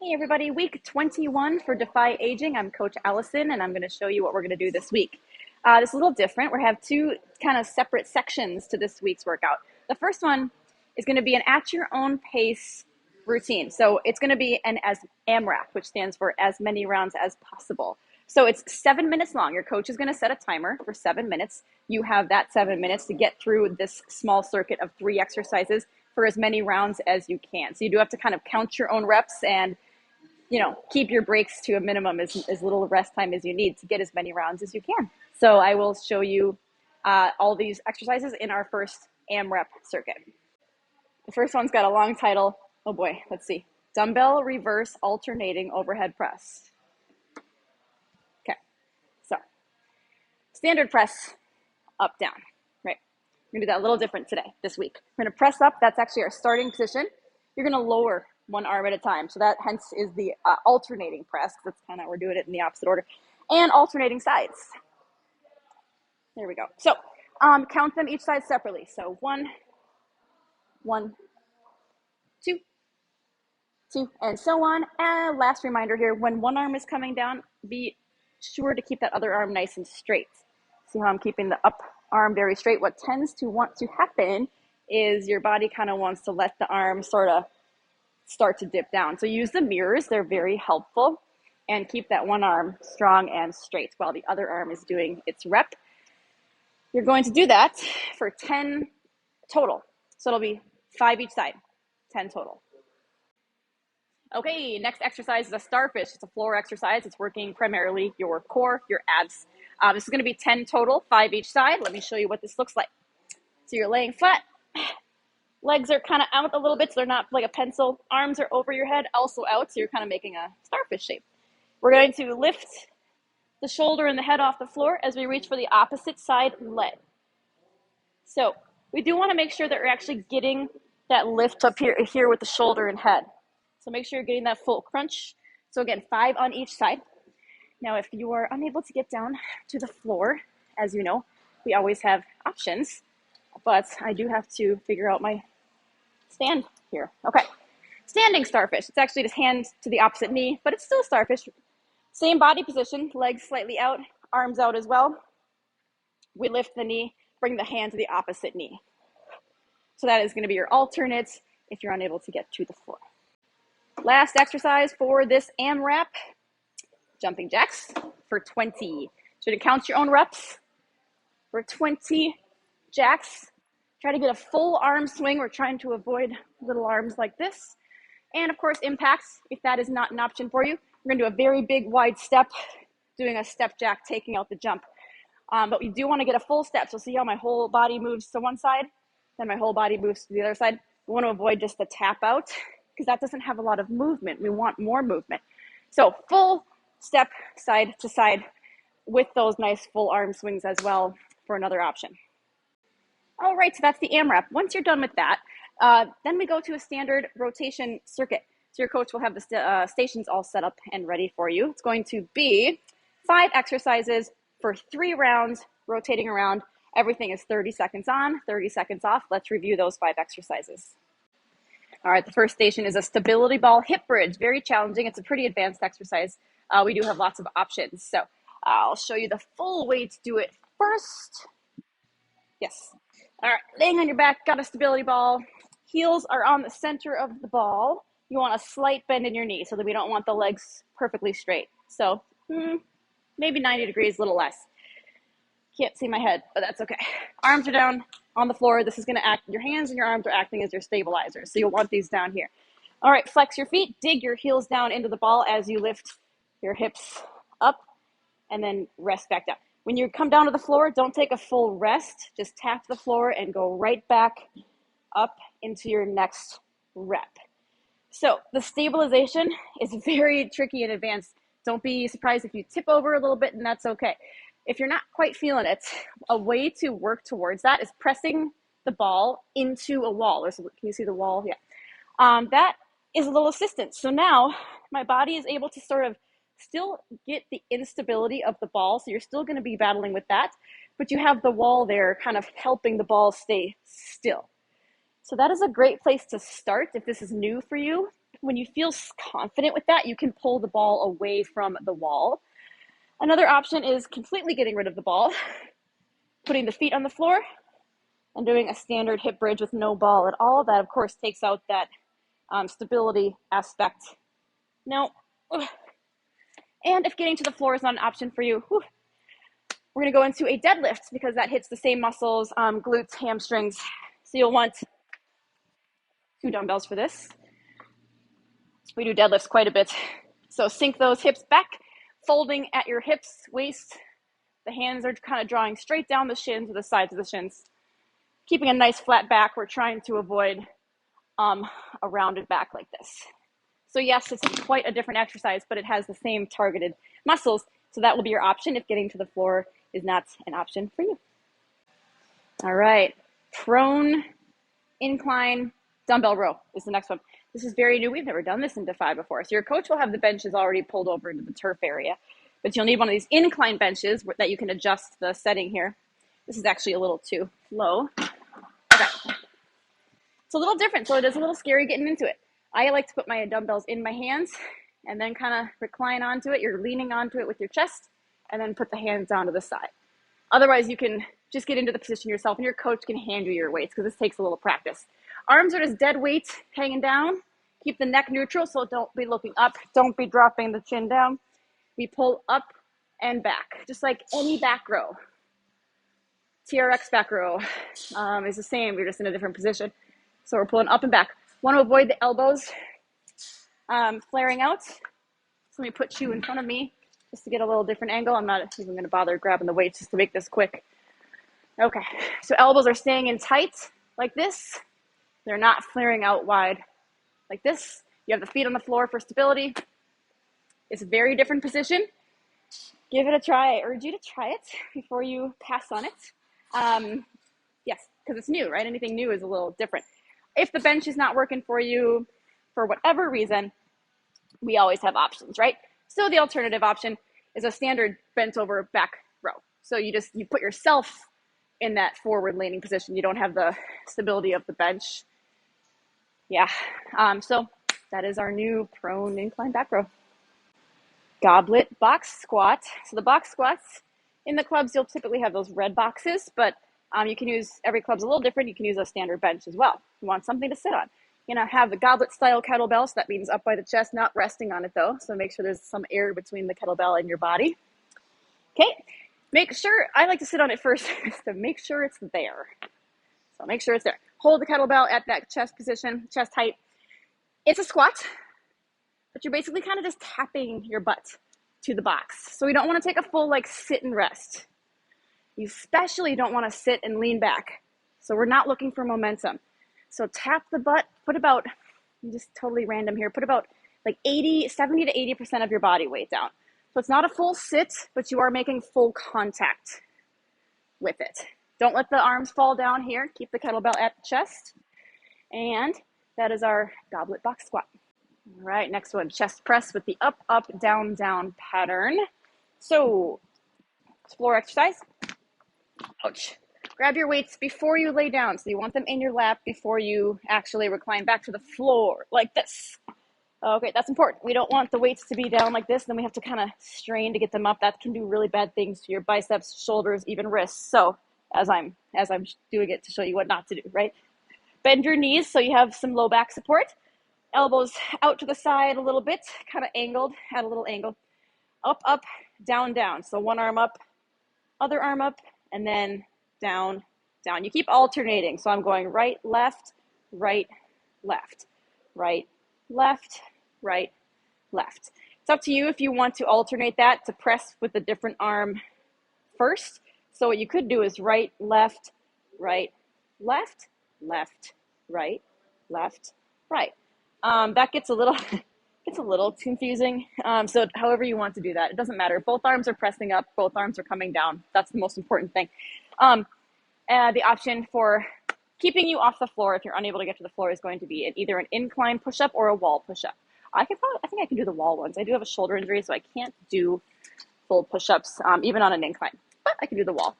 Hey everybody, week 21 for Defy Aging. I'm Coach Allison and I'm going to show you what we're going to do this week. This is a little different. We have two kind of separate sections to this week's workout. The first one is going to be an at your own pace routine. So it's going to be an AMRAP, which stands for as many rounds as possible. So it's 7 minutes long. Your coach is going to set a timer for 7 minutes. You have that 7 minutes to get through this small circuit of 3 exercises for as many rounds as you can. So you do have to kind of count your own reps and keep your breaks to a minimum, as little rest time as you need to get as many rounds as you can. So I will show you all these exercises in our first AMRAP circuit. The first one's got a long title. Oh boy, let's see. Dumbbell reverse alternating overhead press. Okay, so standard press, up, down, right? We're gonna do that a little different today, this week. We're gonna press up, that's actually our starting position. You're gonna lower one arm at a time. So that hence is the alternating press. That's kind of, we're doing it in the opposite order. And alternating sides. There we go. So count them each side separately. So 1, 1, 2, 2, and so on. And last reminder here, when one arm is coming down, be sure to keep that other arm nice and straight. See how I'm keeping the up arm very straight? What tends to want to happen is your body kind of wants to let the arm sort of start to dip down. So use the mirrors, they're very helpful, and keep that one arm strong and straight while the other arm is doing its rep. You're going to do that for 10 total. So it'll be 5 each side, 10 total. Okay, next exercise is a Starfish. It's a floor exercise. It's working primarily your core, your abs. This is going to be 10 total, 5 each side. Let me show you what this looks like. So you're laying flat. Legs are kind of out a little bit, so they're not like a pencil. Arms are over your head, also out, so you're kind of making a starfish shape. We're going to lift the shoulder and the head off the floor as we reach for the opposite side leg. So we do want to make sure that we're actually getting that lift up here with the shoulder and head. So make sure you're getting that full crunch. So again, 5 on each side. Now, if you are unable to get down to the floor, as you know, we always have options, but I do have to figure out my stand here. Okay, standing starfish. It's actually just hand to the opposite knee, but it's still starfish. Same body position, legs slightly out, arms out as well. We lift the knee, bring the hand to the opposite knee. So that is going to be your alternate if you're unable to get to the floor. Last exercise for this AMRAP, jumping jacks for 20. So to count your own reps for 20 jacks. Try to get a full arm swing. We're trying to avoid little arms like this. And of course, impacts, if that is not an option for you. We're gonna do a very big wide step, doing a step jack, taking out the jump. But we do wanna get a full step. So see how my whole body moves to one side, then my whole body moves to the other side. We wanna avoid just the tap out, because that doesn't have a lot of movement. We want more movement. So full step side to side with those nice full arm swings as well for another option. All right, so that's the AMRAP. Once you're done with that, then we go to a standard rotation circuit. So your coach will have the stations all set up and ready for you. It's going to be 5 exercises for 3 rounds, rotating around. Everything is 30 seconds on, 30 seconds off. Let's review those 5 exercises. All right, the first station is a stability ball hip bridge. Very challenging. It's a pretty advanced exercise. We do have lots of options. So I'll show you the full way to do it first. Yes. All right, laying on your back, got a stability ball. Heels are on the center of the ball. You want a slight bend in your knee so that we don't want the legs perfectly straight. So maybe 90 degrees, a little less. Can't see my head, but that's okay. Arms are down on the floor. This is gonna act, your hands and your arms are acting as your stabilizers. So you'll want these down here. All right, flex your feet, dig your heels down into the ball as you lift your hips up and then rest back down. When you come down to the floor, don't take a full rest. Just tap the floor and go right back up into your next rep. So the stabilization is very tricky and advanced. Don't be surprised if you tip over a little bit, and that's okay. If you're not quite feeling it, a way to work towards that is pressing the ball into a wall. Can you see the wall? Yeah. That is a little assistance. So now my body is able to sort of still get the instability of the ball. So you're still going to be battling with that, but you have the wall there kind of helping the ball stay still. So that is a great place to start if this is new for you. When you feel confident with that, you can pull the ball away from the wall. Another option is completely getting rid of the ball, putting the feet on the floor, and doing a standard hip bridge with no ball at all. That, of course, takes out that stability aspect. Now, and if getting to the floor is not an option for you, we're going to go into a deadlift because that hits the same muscles, glutes, hamstrings. So you'll want 2 dumbbells for this. We do deadlifts quite a bit. So sink those hips back, folding at your hips, waist. The hands are kind of drawing straight down the shins or the sides of the shins. Keeping a nice flat back. We're trying to avoid a rounded back like this. So yes, it's quite a different exercise, but it has the same targeted muscles. So that will be your option if getting to the floor is not an option for you. All right, prone, incline, dumbbell row is the next one. This is very new. We've never done this in Defy before. So your coach will have the benches already pulled over into the turf area, but you'll need one of these incline benches that you can adjust the setting here. This is actually a little too low. Okay. It's a little different, so it is a little scary getting into it. I like to put my dumbbells in my hands and then kind of recline onto it. You're leaning onto it with your chest and then put the hands down to the side. Otherwise, you can just get into the position yourself and your coach can hand you your weights because this takes a little practice. Arms are just dead weight hanging down. Keep the neck neutral, so don't be looking up. Don't be dropping the chin down. We pull up and back, just like any back row. TRX back row is the same. We're just in a different position. So we're pulling up and back. Want to avoid the elbows flaring out. So let me put you in front of me just to get a little different angle. I'm not even going to bother grabbing the weights just to make this quick. Okay, so elbows are staying in tight like this. They're not flaring out wide like this. You have the feet on the floor for stability. It's a very different position. Give it a try. I urge you to try it before you pass on it. Yes, because it's new, right? Anything new is a little different. If the bench is not working for you for whatever reason, we always have options, right? So the alternative option is a standard bent over back row. So you put yourself in that forward leaning position. You don't have the stability of the bench. Yeah. So that is our new prone incline back row. Goblet box squat. So the box squats in the clubs, you'll typically have those red boxes, but you can use, every club's a little different. You can use a standard bench as well. You want something to sit on. You know, have the goblet style kettlebell. So that means up by the chest, not resting on it though. So make sure there's some air between the kettlebell and your body. Okay. Make sure, I like to sit on it first to make sure it's there. So make sure it's there. Hold the kettlebell at that chest position, chest height. It's a squat, but you're basically kind of just tapping your butt to the box. So we don't want to take a full sit and rest. You especially don't want to sit and lean back. So we're not looking for momentum. So tap the butt, put about, I'm just totally random here, put about 70 to 80% of your body weight down. So it's not a full sit, but you are making full contact with it. Don't let the arms fall down here. Keep the kettlebell at the chest. And that is our goblet box squat. All right, next one, chest press with the up, up, down, down pattern. So floor exercise. Ouch. Grab your weights before you lay down. So you want them in your lap before you actually recline back to the floor like this. Okay, that's important. We don't want the weights to be down like this. Then we have to kind of strain to get them up. That can do really bad things to your biceps, shoulders, even wrists. So as I'm doing it to show you what not to do, right? Bend your knees so you have some low back support. Elbows out to the side a little bit, kind of angled, at a little angle. Up, up, down, down. So one arm up, other arm up, and then down, down. You keep alternating. So I'm going right, left, right, left, right, left, right, left. It's up to you if you want to alternate that to press with a different arm first. So what you could do is right, left, left, left, right, left, right. That gets a little confusing. So however you want to do that, it doesn't matter. Both arms are pressing up, both arms are coming down. That's the most important thing. The option for keeping you off the floor if you're unable to get to the floor is going to be either an incline push-up or a wall push-up. I think I can do the wall ones. I do have a shoulder injury, so I can't do full push-ups, even on an incline, but I can do the wall.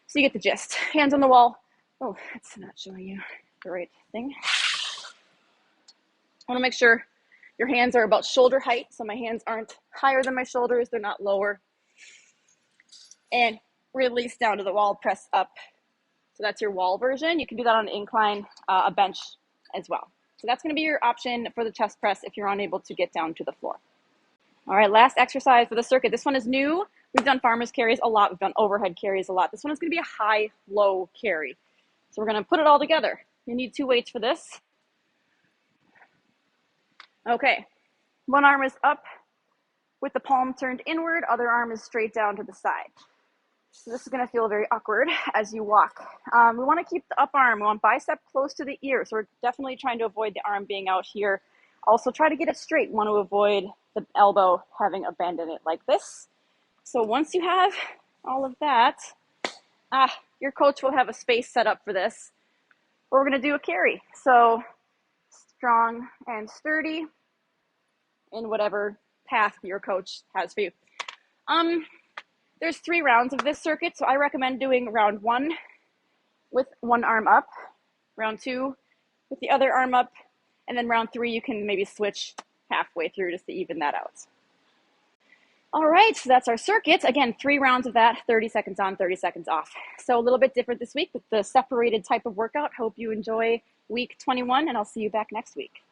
So you get the gist. Hands on the wall. Oh, it's not showing you the right thing. I want to make sure Your hands are about shoulder height, so my hands aren't higher than my shoulders, they're not lower. And release down to the wall, press up. So that's your wall version. You can do that on an incline, a bench as well. So that's gonna be your option for the chest press if you're unable to get down to the floor. All right, last exercise for the circuit. This one is new. We've done farmer's carries a lot. We've done overhead carries a lot. This one is gonna be a high-low carry. So we're gonna put it all together. You need 2 weights for this. Okay, one arm is up with the palm turned inward, other arm is straight down to the side. So this is gonna feel very awkward as you walk. We wanna keep the up arm, we want bicep close to the ear. So we're definitely trying to avoid the arm being out here. Also try to get it straight. You wanna avoid the elbow having abandoned it like this. So once you have all of that, your coach will have a space set up for this. We're gonna do a carry. So strong and sturdy in whatever path your coach has for you. There's 3 rounds of this circuit, so I recommend doing round 1 with one arm up, round 2 with the other arm up, and then round 3 you can maybe switch halfway through just to even that out. All right, so that's our circuit. Again, 3 rounds of that, 30 seconds on, 30 seconds off. So a little bit different this week with the separated type of workout. Hope you enjoy week 21, and I'll see you back next week.